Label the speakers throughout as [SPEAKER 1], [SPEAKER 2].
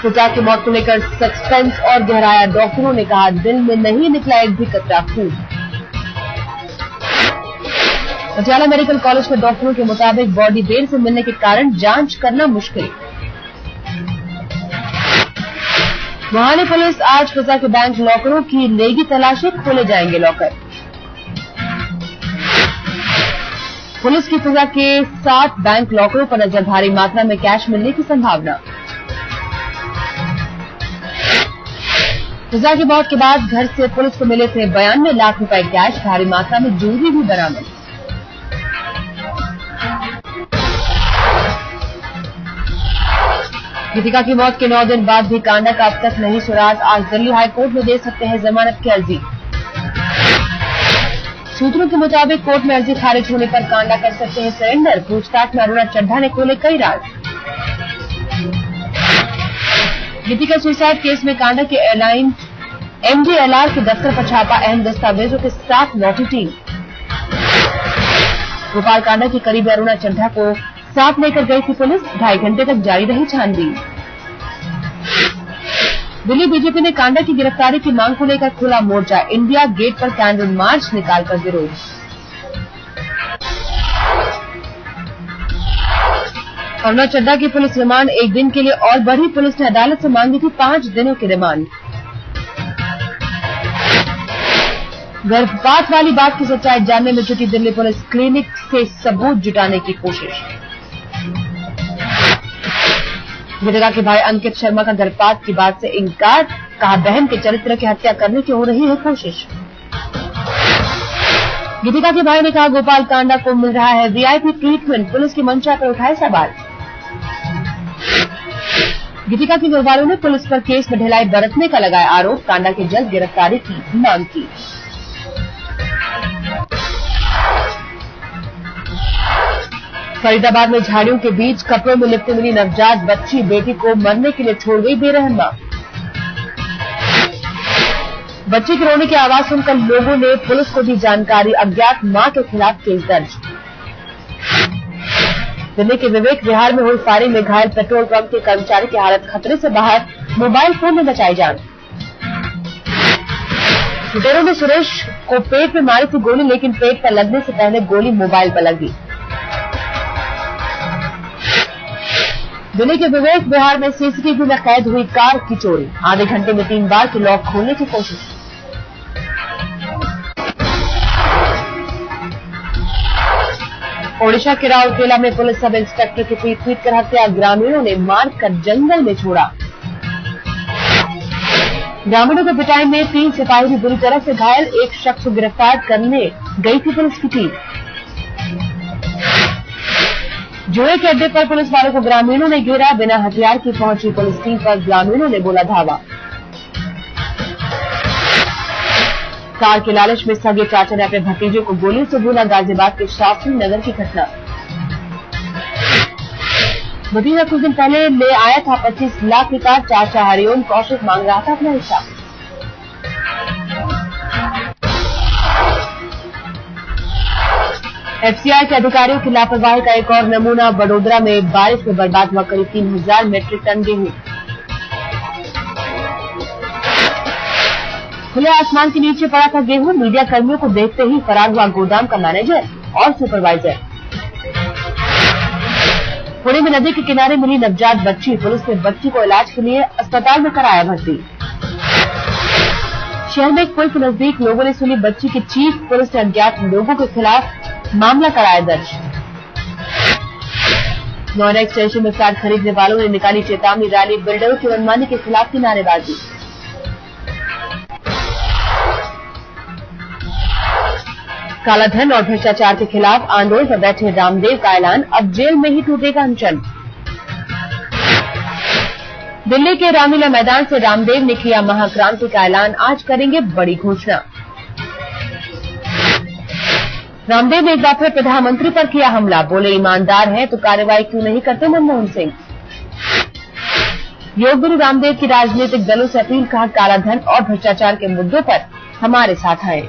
[SPEAKER 1] पिता की मौत को लेकर सस्पेंस और गहराया, डॉक्टरों ने कहा दिल में नहीं निकला एक भी कतरा खून। पटियाला मेडिकल कॉलेज के डॉक्टरों के मुताबिक बॉडी देर से मिलने के कारण जांच करना मुश्किल। मोहाली पुलिस आज फिजा के बैंक लॉकरों की लेगी तलाशी, खोले जाएंगे लॉकर। पुलिस की फिजा के 7 बैंक लॉकरों पर नजर, भारी मात्रा में कैश मिलने की संभावना। फिजा की मौत के बाद घर से पुलिस को मिले थे 92 लाख रुपए कैश, भारी मात्रा में ज्वेलरी भी बरामद। गीतिका की मौत के 9 दिन बाद भी कांडा का अब तक नहीं सुराग, आज दिल्ली हाईकोर्ट में दे सकते हैं जमानत की अर्जी। सूत्रों के मुताबिक कोर्ट में अर्जी खारिज होने पर कांडा कर सकते हैं सरेंडर। पूछताछ में अरुणा चड्ढा ने खोले कई राज। गीतिका सुसाइड केस में कांडा के MDLR के दफ्तर पर छापा, अहम दस्तावेजों के साथ लौटी टीम। गोपाल कांडा की करीबी अरुणा चड्ढा को साथ लेकर गई थी पुलिस, 2.5 घंटे तक जारी रही छानबीन। दिल्ली बीजेपी ने कांडा की गिरफ्तारी की मांग को लेकर खुला मोर्चा, इंडिया गेट पर कैंडल मार्च निकालकर विरोध। अरुणा चड्ढा की पुलिस रिमांड 1 दिन के लिए और बढ़ी, पुलिस ने अदालत से मांगी थी 5 दिनों की रिमांड। गर्भपात वाली बात की सच्चाई जानने में जुटी दिल्ली पुलिस, क्लिनिक से सबूत जुटाने की कोशिश। गीतिका के भाई अंकित शर्मा का गर्भपात की बात से इंकार, कहा बहन के चरित्र की हत्या करने की हो रही है कोशिश। गीतिका के भाई ने कहा गोपाल कांडा को मिल रहा है VIP ट्रीटमेंट, पुलिस की मंशा पर उठाए सवाल। गीतिका के घरवालों ने पुलिस पर केस में ढिलाई बरतने का लगाया आरोप, कांडा की जल्द गिरफ्तारी की मांग की। फरीदाबाद में झाड़ियों के बीच कपड़ों में लिपटे मिली नवजात बच्ची, बेटी को मरने के लिए छोड़ गई बेरहम मां। बच्चे के रोने की आवाज सुनकर लोगों ने पुलिस को दी जानकारी, अज्ञात मां के खिलाफ केस दर्ज। दिल्ली के विवेक विहार में हुई फायरिंग में घायल पेट्रोल पंप के कर्मचारी की हालत खतरे से बाहर, मोबाइल फोन में बचाई जान। लुटेरों ने सुरेश को पेट में मारी थी गोली, लेकिन पेट पर लगने से पहले गोली मोबाइल पर लगी। दिल्ली के विवेक विहार में CCTV में कैद हुई कार की चोरी, आधे घंटे में 3 बार की लॉक खोलने की कोशिश। ओडिशा के राउरकेला में पुलिस सब इंस्पेक्टर की पीट कर हत्या, ग्रामीणों ने मारकर जंगल में छोड़ा। ग्रामीणों की पिटाई में 3 सिपाही भी बुरी तरह से घायल, एक शख्स को गिरफ्तार करने गई थी पुलिस की टीम। जुए के अड्डे पर पुलिस वालों को ग्रामीणों ने घेरा, बिना हथियार की पहुंची पुलिस टीम पर ग्रामीणों ने बोला धावा। कार के लालच में सगे चाचा ने अपने भतीजे को गोली से भूना, गाजियाबाद के शास्त्री नगर की घटना। भतीजा कुछ दिन पहले ले आया था 25 लाख की कार, चाचा हरिओम कौशिक मांग रहा था अपना हिस्सा। FCI के अधिकारियों की लापरवाही का एक और नमूना, वडोदरा में बारिश में बर्बाद हुआ करीब 3000 मीट्रिक टन गेहूं। खुले आसमान के नीचे पड़ा था गेहूं, मीडिया कर्मियों को देखते ही फरार हुआ गोदाम का मैनेजर और सुपरवाइजर। पुणे में नदी के किनारे मिली नवजात बच्ची, पुलिस ने बच्ची को इलाज के लिए अस्पताल में कराया भर्ती। शहर में एक पुल के नजदीक लोगों ने सुनी बच्ची की चीख, पुलिस ने अज्ञात लोगों के खिलाफ मामला कराया दर्ज। नोएडा स्टेशन में फ्लैट खरीदने वालों ने निकाली चेतावनी रैली, बिल्डरों की मनमानी के खिलाफ की नारेबाजी। कालाधन और भ्रष्टाचार के खिलाफ आंदोलन पर बैठे रामदेव का ऐलान, अब जेल में ही टूटेगा अनशन। दिल्ली के रामलीला मैदान से रामदेव ने किया महाक्रांति का ऐलान, आज करेंगे बड़ी घोषणा। रामदेव ने एक बार फिर प्रधानमंत्री पर किया हमला, बोले ईमानदार हैं तो कार्रवाई क्यों नहीं करते मनमोहन सिंह। योग गुरु रामदेव की राजनीतिक दलों से अपील, कहा कालाधन और भ्रष्टाचार के मुद्दों पर हमारे साथ आए।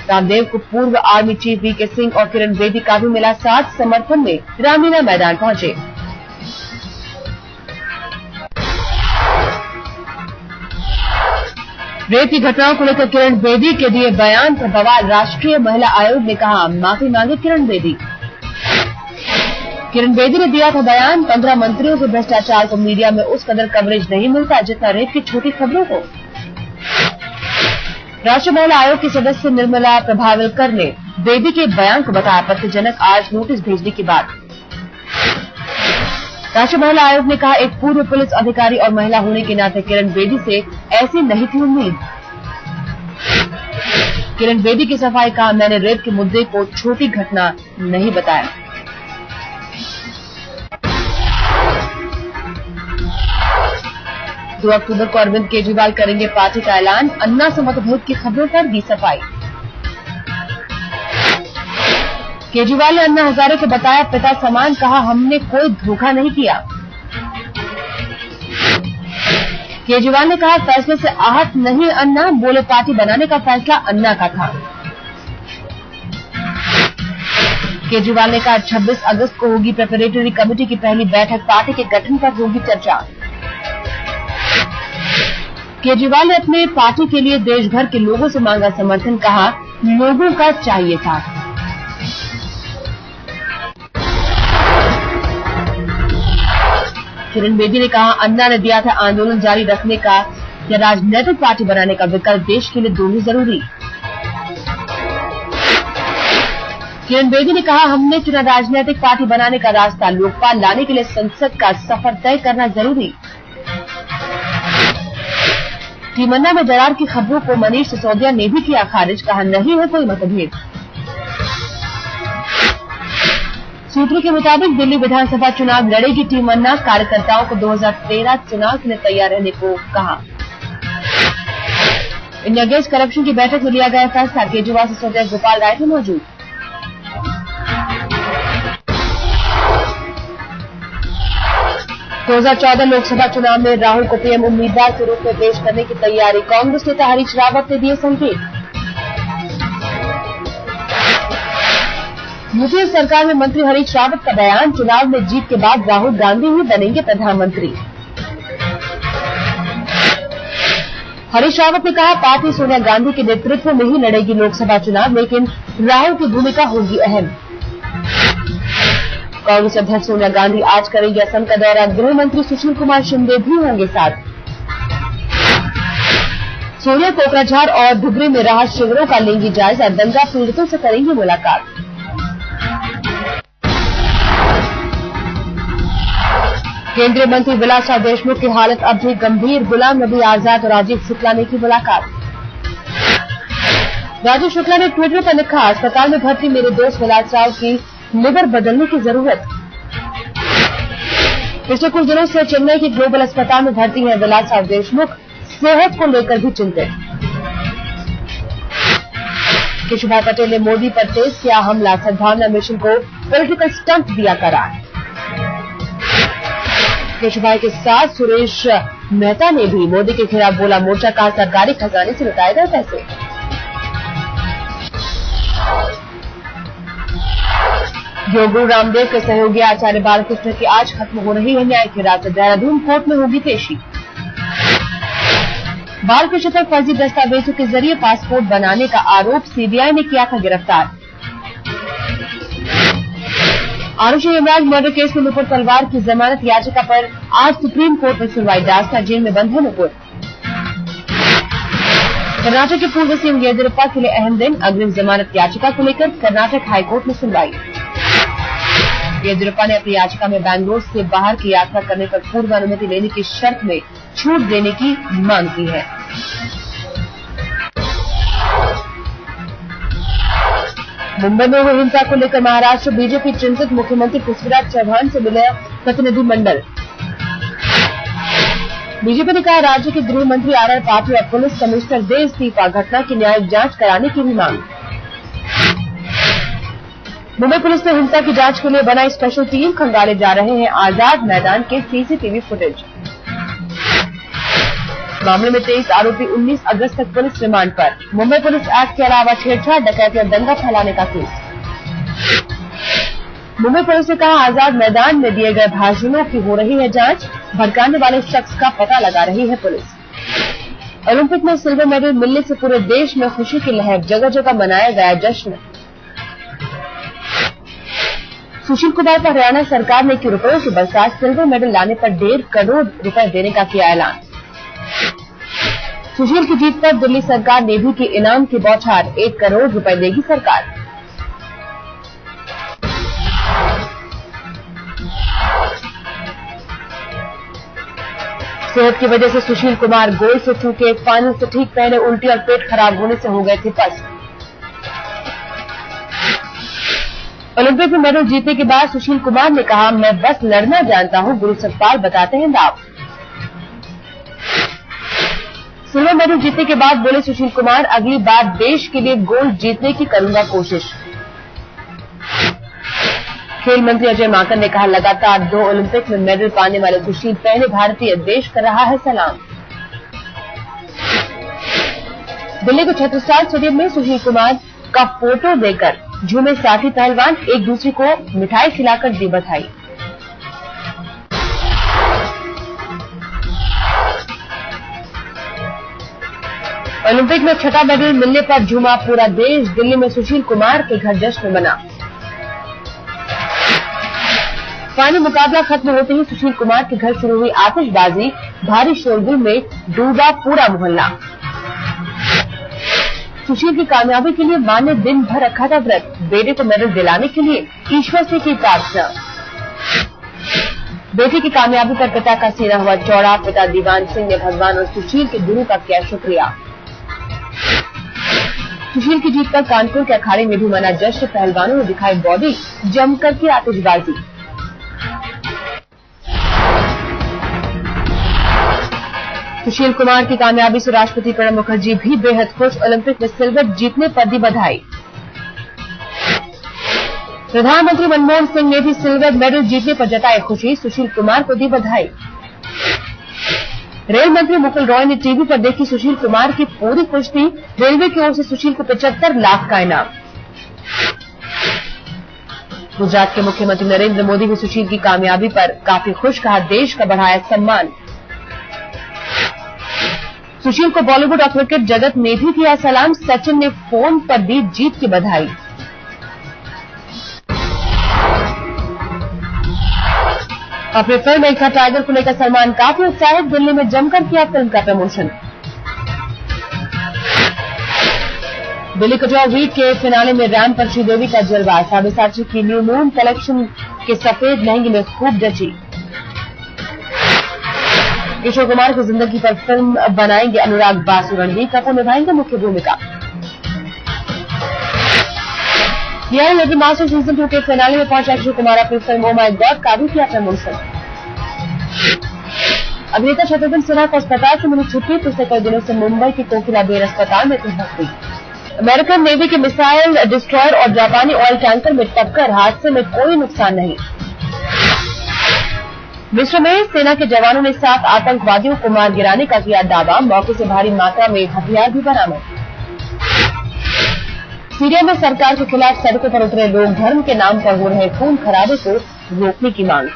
[SPEAKER 1] रामदेव को पूर्व आर्मी चीफ VK सिंह और किरण बेदी का भी मिला साथ, समर्थन में रामलीला मैदान पहुंचे। रेप की घटनाओं को लेकर किरण बेदी के दिए बयान पर बवाल। राष्ट्रीय महिला आयोग ने कहा माफी मांगे किरण बेदी। किरण बेदी ने दिया था बयान, 15 मंत्रियों के भ्रष्टाचार को मीडिया में उस कदर कवरेज नहीं मिलता जितना रेप की छोटी खबरों को। राष्ट्रीय महिला आयोग की सदस्य निर्मला प्रभावलकर ने बेदी के बयान को बताया आपत्तिजनक, आज नोटिस भेजने की बात। राष्ट्रीय महिला आयोग ने कहा एक पूर्व पुलिस अधिकारी और महिला होने के नाते किरण बेदी से ऐसी नहीं थी उम्मीद। किरण बेदी की सफाई, कहा मैंने रेप के मुद्दे को छोटी घटना नहीं बताया। दो अक्टूबर को अरविंद केजरीवाल करेंगे पार्टी का ऐलान, अन्ना से मतभेद की खबरों पर दी सफाई। केजरीवाल ने अन्ना हजारे को बताया पिता समान, कहा हमने कोई धोखा नहीं किया। केजरीवाल ने कहा फैसले से आहत नहीं अन्ना, बोले पार्टी बनाने का फैसला अन्ना का था। केजरीवाल ने कहा 26 अगस्त को होगी प्रिपरेटरी कमेटी की पहली बैठक, पार्टी के गठन पर होगी चर्चा। केजरीवाल ने अपने पार्टी के लिए देश भर के लोगों से मांगा समर्थन, कहा लोगों का चाहिए था। किरण बेदी ने कहा अन्ना ने दिया था आंदोलन जारी रखने का या राजनीतिक पार्टी बनाने का विकल्प, देश के लिए दोनों जरूरी। किरण बेदी ने कहा हमने चुना राजनीतिक पार्टी बनाने का रास्ता, लोकपाल लाने के लिए संसद का सफर तय करना जरूरी। टीमन्ना में दरार की खबरों को मनीष सिसोदिया ने भी किया खारिज, कहा नहीं है कोई मतभेद। सूत्रों के मुताबिक दिल्ली विधानसभा चुनाव लड़ेगी टीमन्ना, कार्यकर्ताओं को 2013 चुनाव के लिए तैयार रहने को कहा। इंडिया अगेंस्ट करप्शन की बैठक में लिया गया फैसला, केजरीवाल सिसोदिया गोपाल राय थे मौजूद। दो 2014 लोकसभा चुनाव में राहुल को पीएम उम्मीदवार के रूप में पेश करने की तैयारी, कांग्रेस नेता हरीश रावत ने दिए संकेत। यूपीए सरकार में मंत्री हरीश रावत का बयान, चुनाव में जीत के बाद राहुल गांधी ही बनेंगे प्रधानमंत्री। हरीश रावत ने कहा पार्टी सोनिया गांधी के नेतृत्व में ही लड़ेगी लोकसभा चुनाव, लेकिन राहुल की भूमिका होगी अहम। कांग्रेस अध्यक्ष सोनिया गांधी आज करेंगे असम का दौरा, गृह मंत्री सुशील कुमार शिंदे भी होंगे साथ। सोनिया कोकराझार और धुबरी में राहत शिविरों का लेंगी जायजा, दंगा पीड़ितों से करेंगी मुलाकात। केंद्रीय मंत्री विलासराव देशमुख की हालत अब भी गंभीर, गुलाम नबी आजाद और राजीव शुक्ला ने की मुलाकात। राजीव शुक्ला ने ट्विटर पर लिखा अस्पताल में भर्ती मेरे दोस्त विलासराव की लिवर बदलने की जरूरत। पिछले कुछ दिनों से चेन्नई के ग्लोबल अस्पताल में भर्ती है विलासराव देशमुख, सेहत को लेकर भी चिंतित। केशुभाई पटेल ने मोदी पर तेज किया हमला, सद्भावना मिशन को पॉलिटिकल स्टंट दिया करार। केशुभाई के साथ सुरेश मेहता ने भी मोदी के खिलाफ बोला मोर्चा, कहा सरकारी खजाने से लुटाए गए पैसे। योग गुरु रामदेव के सहयोगी आचार्य बालकृष्ण की आज खत्म हो रही है न्यायिक हिरासत, देहरादून कोर्ट में होगी पेशी। बालकृष्ण पर फर्जी दस्तावेजों के जरिए पासपोर्ट बनाने का आरोप, सीबीआई ने किया था गिरफ्तार। आरुषि हेमराज मर्डर केस में नुपुर तलवार की जमानत याचिका पर आज सुप्रीम कोर्ट में सुनवाई, दासता जेल में बंद है नुपुर। कर्नाटक के पूर्व सीएम येदियुरप्पा के लिए अहम दिन, अग्रिम जमानत याचिका को लेकर कर्नाटक हाईकोर्ट में सुनवाई। येदियुरप्पा ने अपनी याचिका में बैंगलोर से बाहर की यात्रा करने पर पूर्व अनुमति लेने की शर्त में छूट देने की मांग की है। मुंबई में हुई हिंसा को लेकर महाराष्ट्र बीजेपी चिंतित, मुख्यमंत्री पृथ्वीराज चौहान से मिले प्रतिनिधिमंडल। बीजेपी ने कहा राज्य के गृह मंत्री आर पाटिल और पुलिस कमिश्नर दे इस्तीफा, घटना की न्यायिक जांच कराने की भी मांग। मुंबई पुलिस ने हिंसा की जांच के लिए बनाई स्पेशल टीम, खंगाले जा रहे हैं आजाद मैदान के सीसीटीवी फुटेज। मामले में 23 आरोपी 19 अगस्त तक पुलिस रिमांड पर। मुंबई पुलिस एक्ट के अलावा छेड़छाड़, डकैती और दंगा फैलाने का केस। मुंबई पुलिस ने कहा आजाद मैदान में दिए गए भाषणों की हो रही है जांच, भड़काने वाले शख्स का पता लगा रही है पुलिस। ओलंपिक में सिल्वर मेडल मिलने से पूरे देश में खुशी की लहर, जगह जगह मनाया गया जश्न। सुशील कुमार पर हरियाणा सरकार ने की रुपयों की बरसात, सिल्वर मेडल लाने पर 1.5 करोड़ रुपए देने का किया ऐलान। सुशील की जीत पर दिल्ली सरकार ने भी की इनाम की बौछार, 1 करोड़ रुपए देगी सरकार। सेहत की वजह से सुशील कुमार गोल से चूके, फाइनल से ठीक पहले उल्टी और पेट खराब होने से हो गए थे पस्त। ओलंपिक में मेडल जीतने के बाद सुशील कुमार ने कहा, मैं बस लड़ना जानता हूं, गुरु सतपाल बताते हैं दाव। सिल्वर मेडल जीतने के बाद बोले सुशील कुमार, अगली बार देश के लिए गोल्ड जीतने की करूंगा कोशिश। खेल मंत्री अजय माकन ने कहा, लगातार 2 ओलंपिक में मेडल पाने वाले सुशील पहले भारतीय, देश कर रहा है सलाम। दिल्ली के छत्रसाल स्टेडियम में सुशील कुमार का फोटो देकर झूमे साथी पहलवान, एक दूसरे को मिठाई खिलाकर दी बधाई। ओलंपिक में 6ठा मेडल मिलने पर झूमा पूरा देश, दिल्ली में सुशील कुमार के घर जश्न मना। फाइनल मुकाबला खत्म होते ही सुशील कुमार के घर शुरू हुई आतिशबाजी, भारी शोरगुल में डूबा पूरा मोहल्ला। सुशील की कामयाबी के लिए मां ने दिन भर रखा था व्रत, बेटे को मेडल दिलाने के लिए ईश्वर से की प्रार्थना। बेटे की कामयाबी पर पिता का सीना हुआ चौड़ा, पिता दीवान सिंह ने भगवान और सुशील के गुरु का किया शुक्रिया। सुशील की जीत पर कानपुर के अखाड़े में भी मना जश्न, पहलवानों ने दिखाई बॉडी, जमकर की आतिशबाजी। सुशील कुमार की कामयाबी से राष्ट्रपति प्रणब मुखर्जी भी बेहद खुश, ओलंपिक में सिल्वर जीतने पर दी बधाई। प्रधानमंत्री मनमोहन सिंह ने भी सिल्वर मेडल जीतने पर जताई खुशी, सुशील कुमार को दी बधाई। रेल मंत्री मुकुल रॉय ने टीवी पर देखी सुशील कुमार की पूरी कुश्ती, रेलवे की ओर से सुशील को 75 लाख का इनाम। गुजरात के मुख्यमंत्री नरेंद्र मोदी भी सुशील की कामयाबी पर काफी खुश, कहा देश का बढ़ाया सम्मान। सुशील को बॉलीवुड और क्रिकेट जगत ने भी किया सलाम, सचिन ने फोन पर दी जीत की बधाई। अपनी फिल्म एक था टाइगर को लेकर सलमान काफी उत्साहित, दिल्ली में जमकर किया फिल्म का प्रमोशन। दिल्ली कटरा वीक के फिनाले में रैम पर श्रीदेवी का जलवा, साबिसाची की न्यू मून कलेक्शन के सफेद लहंगे में खूब जची। किशोर कुमार की जिंदगी पर फिल्म बनाएंगे अनुराग बासु, रणबीर कपूर निभाएंगे मुख्य भूमिका। लेकिन मास्टर सीजन 2 के फिनाले में पहुंचा किशोर कुमार अपनी फिल्म ओ माय गॉड का भी किया प्रमोशन। अभिनेता शत्रुघ्न सिन्हा को अस्पताल से मिली छुट्टी, पिछले कई दिनों से मुंबई की कोकिला बेर अस्पताल में थी भर्ती। अमेरिकन नेवी के मिसाइल डिस्ट्रॉयर और जापानी ऑयल टैंकर में टक्कर, हादसे में कोई नुकसान नहीं। मिस्र में सेना के जवानों ने 7 आतंकवादियों को मार गिराने का किया दावा, मौके से भारी मात्रा में हथियार भी बरामद। सीरिया में सरकार के खिलाफ सड़कों पर उतरे लोग, धर्म के नाम पर हो रहे खून खराबे को रोकने की मांग।